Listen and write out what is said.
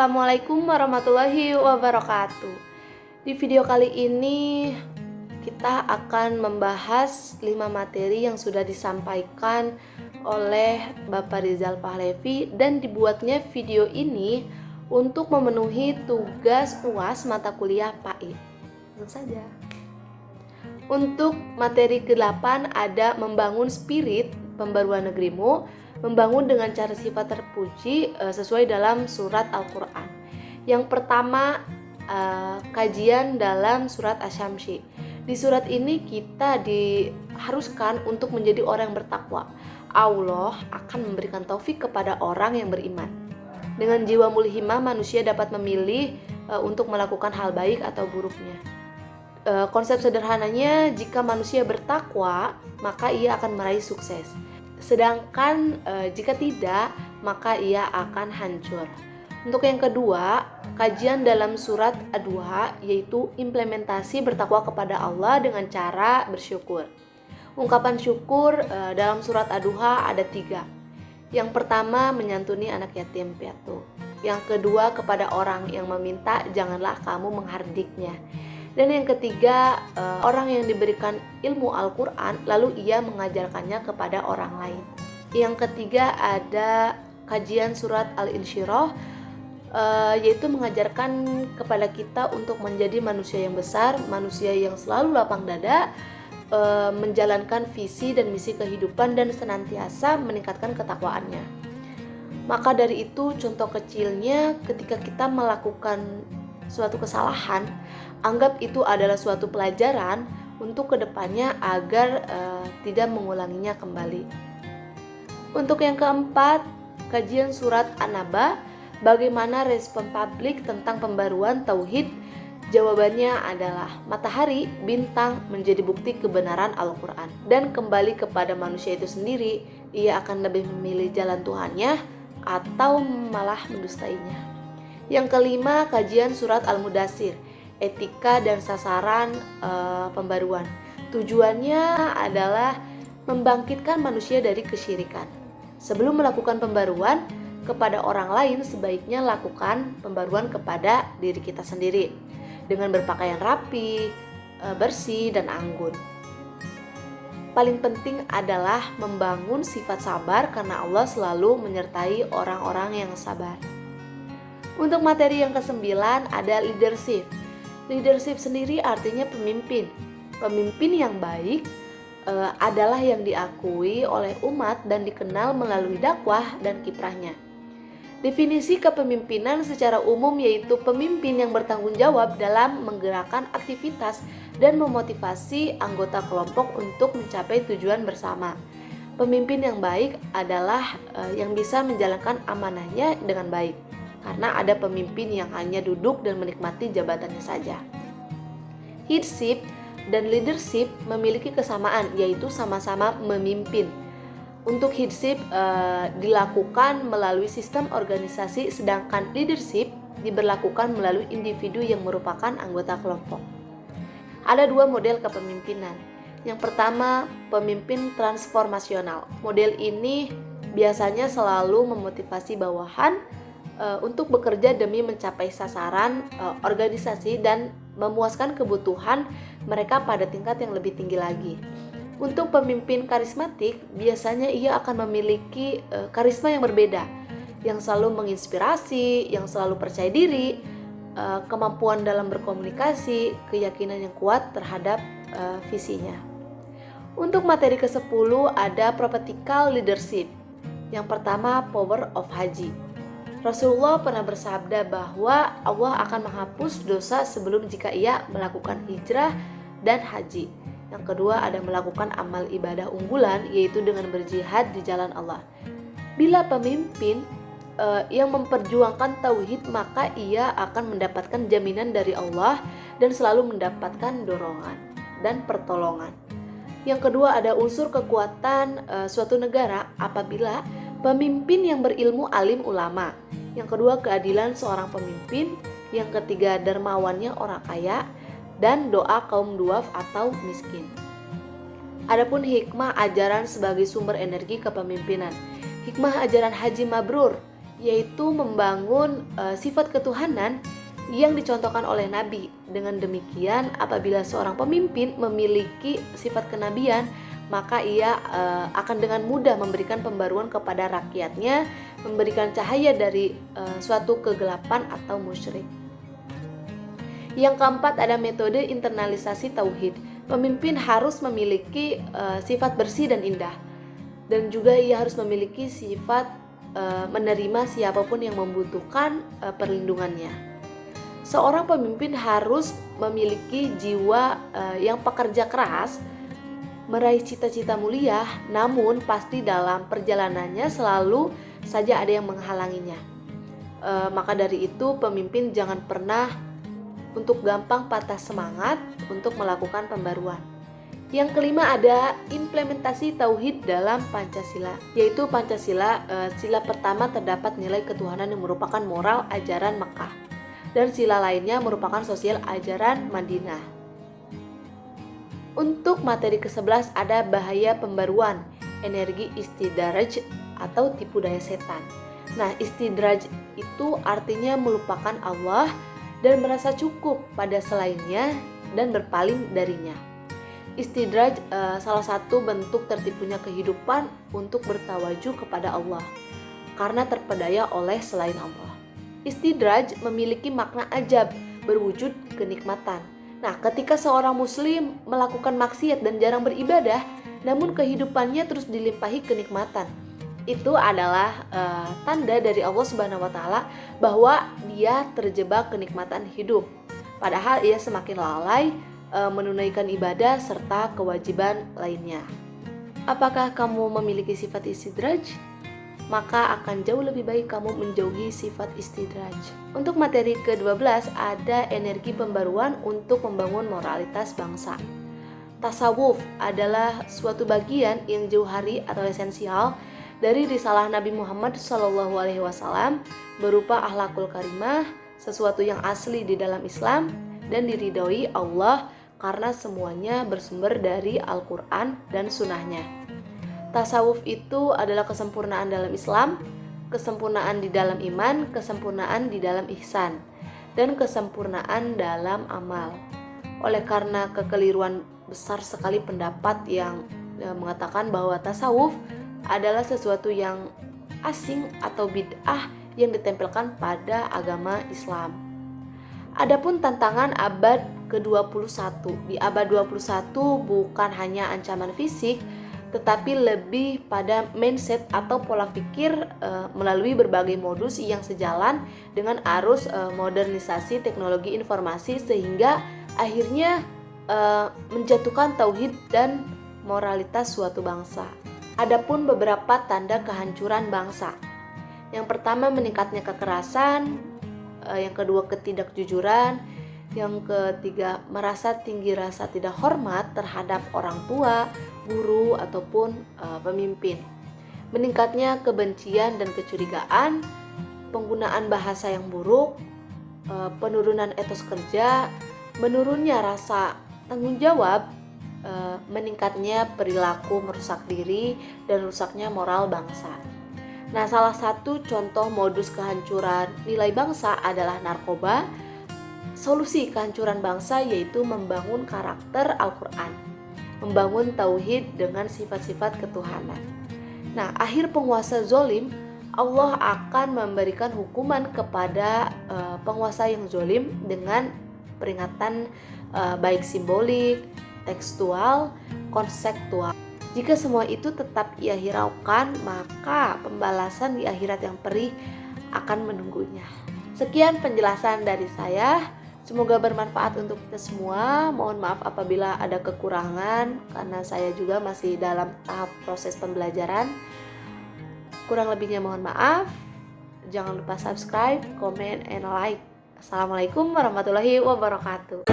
Assalamualaikum warahmatullahi wabarakatuh. Di video kali ini kita akan membahas 5 materi yang sudah disampaikan oleh Bapak Rizal Pahlevi dan dibuatnya video ini untuk memenuhi tugas UAS mata kuliah PAI. Tentu saja. Untuk materi ke-8 ada membangun spirit pembaruan negerimu, membangun dengan cara sifat terpuji sesuai dalam surat Al-Quran. Yang pertama, kajian dalam surat Asy-Syamsi. Di surat ini kita diharuskan untuk menjadi orang yang bertakwa. Allah akan memberikan taufik kepada orang yang beriman. Dengan jiwa mulhimah, manusia dapat memilih untuk melakukan hal baik atau buruknya. Konsep sederhananya, jika manusia bertakwa, maka ia akan meraih sukses. Sedangkan jika tidak, maka ia akan hancur. Untuk yang kedua, kajian dalam surat Ad-Duha, yaitu implementasi bertakwa kepada Allah dengan cara bersyukur. Ungkapan syukur dalam surat Ad-Duha ada 3. Yang pertama, menyantuni anak yatim piatu. Yang kedua, kepada orang yang meminta, janganlah kamu menghardiknya. Dan yang ketiga, orang yang diberikan ilmu Al-Quran lalu ia mengajarkannya kepada orang lain. Yang ketiga ada kajian surat Al-Insyirah, yaitu mengajarkan kepada kita untuk menjadi manusia yang besar, manusia yang selalu lapang dada, menjalankan visi dan misi kehidupan dan senantiasa meningkatkan ketakwaannya. Maka dari itu, contoh kecilnya ketika kita melakukan suatu kesalahan, anggap itu adalah suatu pelajaran untuk kedepannya agar tidak mengulanginya kembali. Untuk yang keempat, kajian surat An-Naba, bagaimana respon publik tentang pembaruan tauhid? Jawabannya adalah matahari, bintang menjadi bukti kebenaran Al-Quran. Dan kembali kepada manusia itu sendiri, ia akan lebih memilih jalan Tuhannya atau malah mendustainya. Yang kelima, kajian surat Al-Mudaththir, etika dan sasaran pembaruan. Tujuannya adalah membangkitkan manusia dari kesyirikan. Sebelum melakukan pembaruan kepada orang lain, sebaiknya lakukan pembaruan kepada diri kita sendiri dengan berpakaian rapi, bersih, dan anggun. Paling penting adalah membangun sifat sabar karena Allah selalu menyertai orang-orang yang sabar. Untuk materi yang ke-9 ada leadership. Leadership sendiri artinya pemimpin. Pemimpin yang baik adalah yang diakui oleh umat dan dikenal melalui dakwah dan kiprahnya. Definisi kepemimpinan secara umum yaitu pemimpin yang bertanggung jawab dalam menggerakkan aktivitas dan memotivasi anggota kelompok untuk mencapai tujuan bersama. Pemimpin yang baik adalah yang bisa menjalankan amanahnya dengan baik. Karena ada pemimpin yang hanya duduk dan menikmati jabatannya saja. Headship dan leadership memiliki kesamaan, yaitu sama-sama memimpin. Untuk headship dilakukan melalui sistem organisasi, sedangkan leadership diberlakukan melalui individu yang merupakan anggota kelompok. Ada 2 model kepemimpinan. Yang pertama, pemimpin transformasional. Model ini biasanya selalu memotivasi bawahan untuk bekerja demi mencapai sasaran organisasi dan memuaskan kebutuhan mereka pada tingkat yang lebih tinggi lagi. Untuk pemimpin karismatik, biasanya ia akan memiliki karisma yang berbeda, yang selalu menginspirasi, yang selalu percaya diri, kemampuan dalam berkomunikasi, keyakinan yang kuat terhadap visinya. Untuk materi ke-10 ada prophetical leadership. Yang pertama, power of haji. Rasulullah pernah bersabda bahwa Allah akan menghapus dosa sebelum jika ia melakukan hijrah dan haji. Yang kedua ada melakukan amal ibadah unggulan, yaitu dengan berjihad di jalan Allah. Bila pemimpin yang memperjuangkan tauhid, maka ia akan mendapatkan jaminan dari Allah dan selalu mendapatkan dorongan dan pertolongan. Yang kedua ada unsur kekuatan suatu negara apabila pemimpin yang berilmu alim ulama. Yang kedua keadilan seorang pemimpin. Yang ketiga dermawannya orang kaya. Dan doa kaum duaf atau miskin. Adapun hikmah ajaran sebagai sumber energi kepemimpinan. Hikmah ajaran Haji Mabrur yaitu membangun sifat ketuhanan yang dicontohkan oleh Nabi. Dengan demikian, apabila seorang pemimpin memiliki sifat kenabian, maka ia akan dengan mudah memberikan pembaruan kepada rakyatnya, memberikan cahaya dari suatu kegelapan atau musyrik. Yang keempat, ada metode internalisasi tauhid. Pemimpin harus memiliki sifat bersih dan indah, dan juga ia harus memiliki sifat menerima siapapun yang membutuhkan perlindungannya. Seorang pemimpin harus memiliki jiwa yang pekerja keras, meraih cita-cita mulia, namun pasti dalam perjalanannya selalu saja ada yang menghalanginya. Maka dari itu, pemimpin jangan pernah untuk gampang patah semangat untuk melakukan pembaruan. Yang kelima, ada implementasi tauhid dalam Pancasila, yaitu Pancasila, sila pertama terdapat nilai ketuhanan yang merupakan moral ajaran Mekah, dan sila lainnya merupakan sosial ajaran Madinah. Untuk materi ke-11 ada bahaya pembaruan, energi istidraj atau tipu daya setan. Nah, istidraj itu artinya melupakan Allah dan merasa cukup pada selainnya dan berpaling darinya. Istidraj salah satu bentuk tertipunya kehidupan untuk bertawajuh kepada Allah karena terpedaya oleh selain Allah. Istidraj memiliki makna ajab, berwujud kenikmatan. Nah, ketika seorang muslim melakukan maksiat dan jarang beribadah, namun kehidupannya terus dilimpahi kenikmatan, itu adalah tanda dari Allah Subhanahu wa taala bahwa dia terjebak kenikmatan hidup. Padahal ia semakin lalai menunaikan ibadah serta kewajiban lainnya. Apakah kamu memiliki sifat istidraj? Maka akan jauh lebih baik kamu menjauhi sifat istidraj. Untuk materi ke-12 ada energi pembaruan untuk membangun moralitas bangsa. Tasawuf adalah suatu bagian yang jauhari atau esensial dari risalah Nabi Muhammad SAW berupa akhlakul karimah, sesuatu yang asli di dalam Islam dan diridhoi Allah karena semuanya bersumber dari Al-Quran dan Sunnahnya. Tasawuf itu adalah kesempurnaan dalam Islam, kesempurnaan di dalam iman, kesempurnaan di dalam ihsan, dan kesempurnaan dalam amal. Oleh karena kekeliruan besar sekali pendapat yang mengatakan bahwa tasawuf adalah sesuatu yang asing atau bid'ah yang ditempelkan pada agama Islam. Adapun tantangan abad ke-21. Di abad 21 bukan hanya ancaman fisik, tetapi lebih pada mindset atau pola pikir melalui berbagai modus yang sejalan dengan arus modernisasi teknologi informasi sehingga akhirnya menjatuhkan tauhid dan moralitas suatu bangsa. Adapun beberapa tanda kehancuran bangsa. Yang pertama, meningkatnya kekerasan, yang kedua ketidakjujuran, yang ketiga merasa tinggi rasa tidak hormat terhadap orang tua, guru ataupun pemimpin. Meningkatnya kebencian dan kecurigaan, penggunaan bahasa yang buruk, penurunan etos kerja, menurunnya rasa tanggung jawab, meningkatnya perilaku merusak diri dan rusaknya moral bangsa. Nah, salah satu contoh modus kehancuran nilai bangsa adalah narkoba. Solusi kehancuran bangsa yaitu membangun karakter Al-Quran, membangun tauhid dengan sifat-sifat ketuhanan. Nah, akhir penguasa zolim, Allah akan memberikan hukuman kepada penguasa yang zolim dengan peringatan baik simbolik, tekstual, konseptual. Jika semua itu tetap ia hiraukan, maka pembalasan di akhirat yang perih akan menunggunya. Sekian penjelasan dari saya. Semoga bermanfaat untuk kita semua. Mohon maaf apabila ada kekurangan, karena saya juga masih dalam tahap proses pembelajaran. Kurang lebihnya mohon maaf. Jangan lupa subscribe, comment, and like. Assalamualaikum warahmatullahi wabarakatuh.